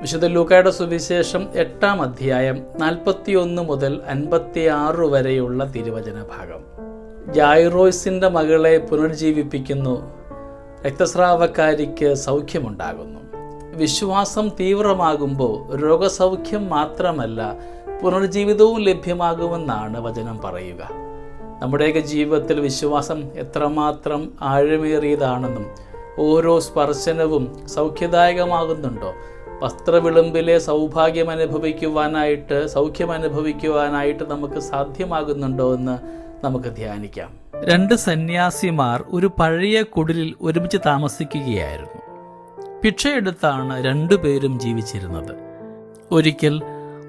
വിശുദ്ധ ലൂക്കായുടെ സുവിശേഷം 8-ാം അധ്യായം 41 മുതൽ 56 വരെയുള്ള തിരുവചന ഭാഗം. ജായിറോസിൻ്റെ മകളെ പുനർജീവിപ്പിക്കുന്നു. രക്തസ്രാവക്കാരിക്ക് സൗഖ്യമുണ്ടാകുന്നു. വിശ്വാസം തീവ്രമാകുമ്പോൾ രോഗസൗഖ്യം മാത്രമല്ല, പുനർജീവിതവും ലഭ്യമാകുമെന്നാണ് വചനം പറയുക. നമ്മുടെയൊക്കെ ജീവിതത്തിൽ വിശ്വാസം എത്രമാത്രം ആഴമേറിയതാണെന്നും ഓരോ സ്പർശനവും സൗഖ്യദായകമാകുന്നുണ്ടോ, വസ്ത്രവിളുമ്പിലെ സൗഖ്യം അനുഭവിക്കുവാനായിട്ട് നമുക്ക് സാധ്യമാകുന്നുണ്ടോ എന്ന് നമുക്ക് ധ്യാനിക്കാം. 2 സന്യാസിമാർ ഒരു പഴയ കുടിലിൽ ഒരുമിച്ച് താമസിക്കുകയായിരുന്നു. ഭിക്ഷയെടുത്താണ് 2 പേരും ജീവിച്ചിരുന്നത്. ഒരിക്കൽ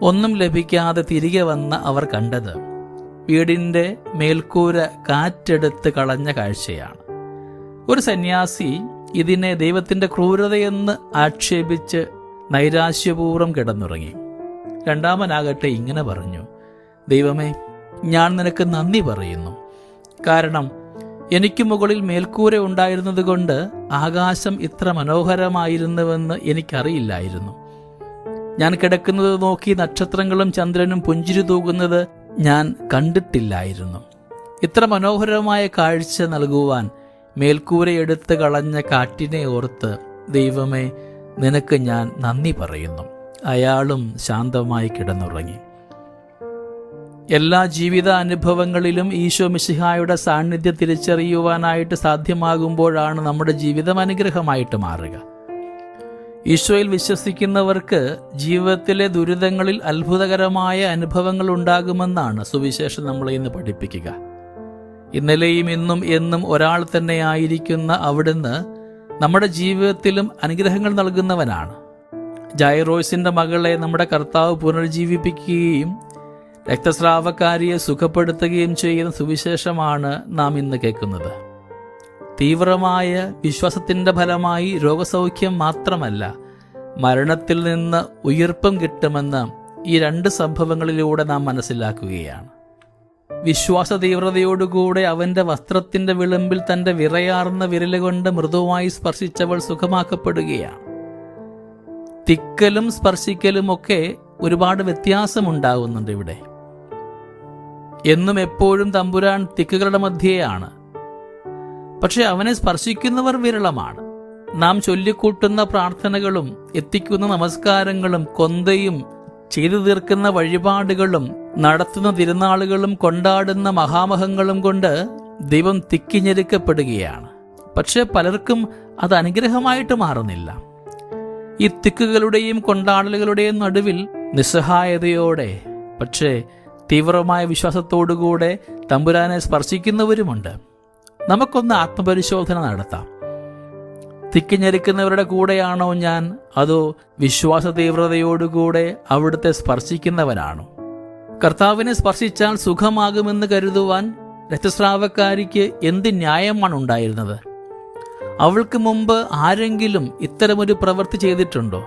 ഒന്നും ലഭിക്കാതെ തിരികെ വന്ന അവർ കണ്ടത് വീടിൻ്റെ മേൽക്കൂര കാറ്റെടുത്ത് കളഞ്ഞ കാഴ്ചയാണ്. ഒരു സന്യാസി ഇതിനെ ദൈവത്തിൻ്റെ ക്രൂരതയെന്ന് ആക്ഷേപിച്ച് നൈരാശ്യപൂർവ്വം കിടന്നുറങ്ങി. രണ്ടാമനാകട്ടെ ഇങ്ങനെ പറഞ്ഞു: ദൈവമേ, ഞാൻ നിനക്ക് നന്ദി പറയുന്നു. കാരണം എനിക്ക് മുകളിൽ മേൽക്കൂര ഉണ്ടായിരുന്നത് കൊണ്ട് ആകാശം ഇത്ര മനോഹരമായിരുന്നുവെന്ന് എനിക്കറിയില്ലായിരുന്നു. ഞാൻ കിടക്കുന്നത് നോക്കി നക്ഷത്രങ്ങളും ചന്ദ്രനും പുഞ്ചിരി തൂകുന്നത് ഞാൻ കണ്ടിട്ടില്ലായിരുന്നു. ഇത്ര മനോഹരമായ കാഴ്ച നൽകുവാൻ മേൽക്കൂരയെടുത്ത് കളഞ്ഞ കാറ്റിനെ ഓർത്ത് ദൈവമേ, നിനക്ക് ഞാൻ നന്ദി പറയുന്നു. അയാളും ശാന്തമായി കിടന്നുറങ്ങി. എല്ലാ ജീവിത അനുഭവങ്ങളിലും ഈശോ മിശിഹായുടെ സാന്നിധ്യം തിരിച്ചറിയുവാനായിട്ട് സാധ്യമാകുമ്പോഴാണ് നമ്മുടെ ജീവിതം അനുഗ്രഹമായിട്ട് മാറുക. ഈശോയിൽ വിശ്വസിക്കുന്നവർക്ക് ജീവിതത്തിലെ ദുരിതങ്ങളിൽ അത്ഭുതകരമായ അനുഭവങ്ങൾ ഉണ്ടാകുമെന്നാണ് സുവിശേഷം നമ്മളെ ഇന്ന് പഠിപ്പിക്കുക. ഇന്നലെയും ഇന്നും എന്നും ഒരാൾ തന്നെ ആയിരിക്കുന്ന അവിടുന്ന് നമ്മുടെ ജീവിതത്തിലും അനുഗ്രഹങ്ങൾ നൽകുന്നവനാണ്. ജായിറോസിൻ്റെ മകളെ നമ്മുടെ കർത്താവ് പുനർജീവിപ്പിക്കുകയും രക്തസ്രാവക്കാരിയെ സുഖപ്പെടുത്തുകയും ചെയ്യുന്ന സുവിശേഷമാണ് നാം ഇന്ന് കേൾക്കുന്നത്. തീവ്രമായ വിശ്വാസത്തിൻ്റെ ഫലമായി രോഗസൗഖ്യം മാത്രമല്ല, മരണത്തിൽ നിന്ന് ഉയിർപ്പും കിട്ടുമെന്ന് ഈ 2 സംഭവങ്ങളിലൂടെ നാം മനസ്സിലാക്കുകയാണ്. വിശ്വാസ തീവ്രതയോടുകൂടെ അവൻ്റെ വസ്ത്രത്തിൻ്റെ വിളുമ്പിൽ തൻ്റെ വിറയാർന്ന വിരലുകൊണ്ട് മൃദുവായി സ്പർശിച്ചവൾ സുഖമാക്കപ്പെടുകയാണ്. തിക്കലും സ്പർശിക്കലുമൊക്കെ ഒരുപാട് വ്യത്യാസമുണ്ടാകുന്നുണ്ട് ഇവിടെ. എന്നും എപ്പോഴും തമ്പുരാൻ തിക്കുകളുടെ മധ്യേയാണ്. പക്ഷെ അവനെ സ്പർശിക്കുന്നവർ വിരളമാണ്. നാം ചൊല്ലിക്കൂട്ടുന്ന പ്രാർത്ഥനകളും എത്തിക്കുന്ന നമസ്കാരങ്ങളും കൊന്തയും ചെയ്തു തീർക്കുന്ന വഴിപാടുകളും നടത്തുന്ന തിരുനാളുകളും കൊണ്ടാടുന്ന മഹാമഹങ്ങളും കൊണ്ട് ദൈവം തിക്കിഞ്ഞെരുക്കപ്പെടുകയാണ്. പക്ഷെ പലർക്കും അത് അനുഗ്രഹമായിട്ട് മാറുന്നില്ല. ഈ തിക്കുകളുടെയും കൊണ്ടാടലുകളുടെയും നടുവിൽ നിസ്സഹായതയോടെ പക്ഷേ തീവ്രമായ വിശ്വാസത്തോടുകൂടെ തമ്പുരാനെ സ്പർശിക്കുന്നവരുമുണ്ട്. നമുക്കൊന്ന് ആത്മപരിശോധന നടത്താം. തിക്കിഞ്ഞെരുക്കുന്നവരുടെ കൂടെയാണോ ഞാൻ, അതോ വിശ്വാസ തീവ്രതയോടുകൂടെ അവിടുത്തെ സ്പർശിക്കുന്നവനാണോ? കർത്താവിനെ സ്പർശിച്ചാൽ സുഖമാകുമെന്ന് കരുതുവാൻ രക്തസ്രാവക്കാരിക്ക് എന്ത് ന്യായമാണ് ഉണ്ടായിരുന്നത്? അവൾക്ക് മുമ്പ് ആരെങ്കിലും ഇത്തരമൊരു പ്രവൃത്തി ചെയ്തിട്ടുണ്ടോ?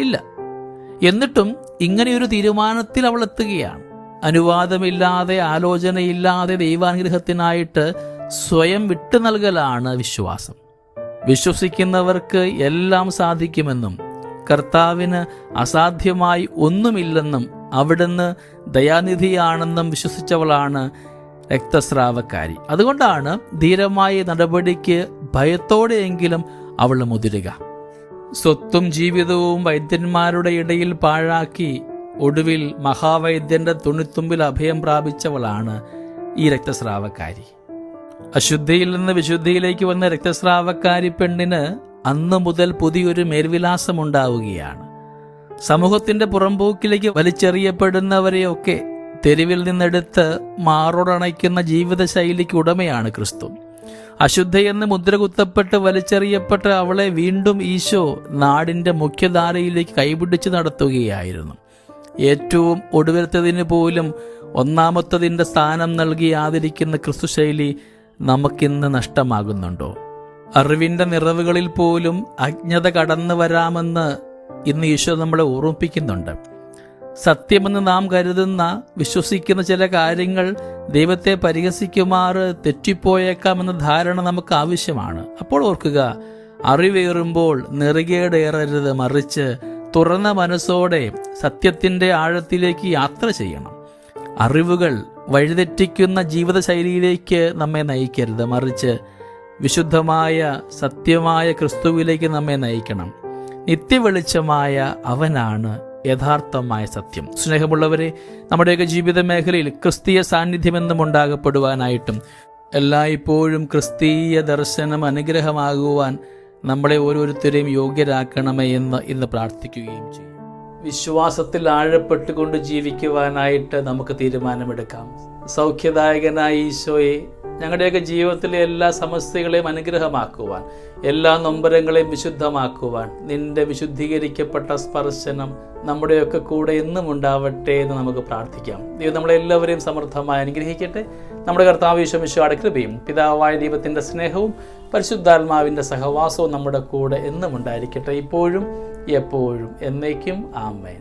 ഇല്ല. എന്നിട്ടും ഇങ്ങനെയൊരു തീരുമാനത്തിൽ അവൾ എത്തുകയാണ്. അനുവാദമില്ലാതെ, ആലോചനയില്ലാതെ ദൈവാനുഗ്രഹത്തിനായിട്ട് സ്വയം വിട്ടു നൽകലാണ് വിശ്വാസം. വിശ്വസിക്കുന്നവർക്ക് എല്ലാം സാധിക്കുമെന്നും കർത്താവിന് അസാധ്യമായി ഒന്നുമില്ലെന്നും അവിടുന്ന് ദയാനിധിയാണെന്നും വിശ്വസിച്ചവളാണ് രക്തസ്രാവക്കാരി. അതുകൊണ്ടാണ് ധീരമായ നടപടിക്ക് ഭയത്തോടെയെങ്കിലും അവൾ മുതിരുക. സ്വത്തും ജീവിതവും വൈദ്യന്മാരുടെ ഇടയിൽ പാഴാക്കി ഒടുവിൽ മഹാവൈദ്യന്റെ തുണിത്തുമ്പിൽ അഭയം പ്രാപിച്ചവളാണ് ഈ രക്തസ്രാവക്കാരി. അശുദ്ധിയിൽ നിന്ന് വിശുദ്ധിയിലേക്ക് വന്ന രക്തസ്രാവക്കാരി പെണ്ണിന് അന്നു മുതൽ പുതിയൊരു മേൽവിലാസമുണ്ടാവുകയാണ്. സമൂഹത്തിന്റെ പുറംപോക്കിലേക്ക് വലിച്ചെറിയപ്പെടുന്നവരെയൊക്കെ തെരുവിൽ നിന്നെടുത്ത് മാറോടണയ്ക്കുന്ന ജീവിതശൈലിക്ക് ഉടമയാണ് ക്രിസ്തു. അശുദ്ധയെന്ന് മുദ്രകുത്തപ്പെട്ട് വലിച്ചെറിയപ്പെട്ട അവളെ വീണ്ടും ഈശോ നാടിൻ്റെ മുഖ്യധാരയിലേക്ക് കൈപിടിച്ച് നടത്തുകയായിരുന്നു. ഏറ്റവും ഒടുവിലത്തതിന് പോലും ഒന്നാമത്തതിൻ്റെ സ്ഥാനം നൽകി ആദരിക്കുന്ന ക്രിസ്തുശൈലി നമുക്കിന്ന് നഷ്ടമാകുന്നുണ്ടോ? അറിവിൻ്റെ നിറവുകളിൽ പോലും അജ്ഞത കടന്നു വരാമെന്ന് ഇന്ന് ഈശോ നമ്മളെ ഓർമ്മിപ്പിക്കുന്നുണ്ട്. സത്യമെന്ന് നാം കരുതുന്ന, വിശ്വസിക്കുന്ന ചില കാര്യങ്ങൾ ദൈവത്തെ പരിഹസിക്കുമാറ് തെറ്റിപ്പോയേക്കാമെന്ന ധാരണ നമുക്ക് ആവശ്യമാണ്. അപ്പോൾ ഓർക്കുക, അറിവേറുമ്പോൾ നെറുകേടേറരുത്, മറിച്ച് തുറന്ന മനസ്സോടെ സത്യത്തിൻ്റെ ആഴത്തിലേക്ക് യാത്ര ചെയ്യണം. അറിവുകൾ വഴിതെറ്റിക്കുന്ന ജീവിതശൈലിയിലേക്ക് നമ്മെ നയിക്കരുത്, മറിച്ച് വിശുദ്ധമായ സത്യമായ ക്രിസ്തുവിലേക്ക് നമ്മെ നയിക്കണം. നിത്യവെളിച്ചമായ അവനാണ് യഥാർത്ഥമായ സത്യം. സ്നേഹമുള്ളവരെ, നമ്മുടെയൊക്കെ ജീവിത മേഖലയിൽ ക്രിസ്തീയ സാന്നിധ്യമെന്നും ഉണ്ടാകപ്പെടുവാനായിട്ടും എല്ലായ്പ്പോഴും ക്രിസ്തീയ ദർശനം അനുഗ്രഹമാകുവാൻ നമ്മളെ ഓരോരുത്തരെയും യോഗ്യരാക്കണമേ എന്ന് ഇന്ന് പ്രാർത്ഥിക്കുകയും ചെയ്യും. വിശ്വാസത്തിൽ ആഴപ്പെട്ടുകൊണ്ട് ജീവിക്കുവാനായിട്ട് നമുക്ക് തീരുമാനമെടുക്കാം. സൗഖ്യദായകനായ ഈശോയെ, ഞങ്ങളുടെയൊക്കെ ജീവിതത്തിലെ എല്ലാ സമസ്യകളെയും അനുഗ്രഹമാക്കുവാൻ, എല്ലാ നൊമ്പരങ്ങളെയും വിശുദ്ധമാക്കുവാൻ നിന്റെ വിശുദ്ധീകരിക്കപ്പെട്ട സ്പർശനം നമ്മുടെയൊക്കെ കൂടെ എന്നും ഉണ്ടാവട്ടെ എന്ന് നമുക്ക് പ്രാർത്ഥിക്കാം. ദൈവം നമ്മളെല്ലാവരെയും സമൃദ്ധമായി അനുഗ്രഹിക്കട്ടെ. നമ്മുടെ കർത്താവ് ഈശോ മിശിഹായുടെ കൃപയും പിതാവായ ദൈവത്തിൻ്റെ സ്നേഹവും പരിശുദ്ധാത്മാവിൻ്റെ സഹവാസവും നമ്മുടെ കൂടെ എന്നും ഉണ്ടായിരിക്കട്ടെ, ഇപ്പോഴും എപ്പോഴും എന്നേക്കും. ആമേൻ.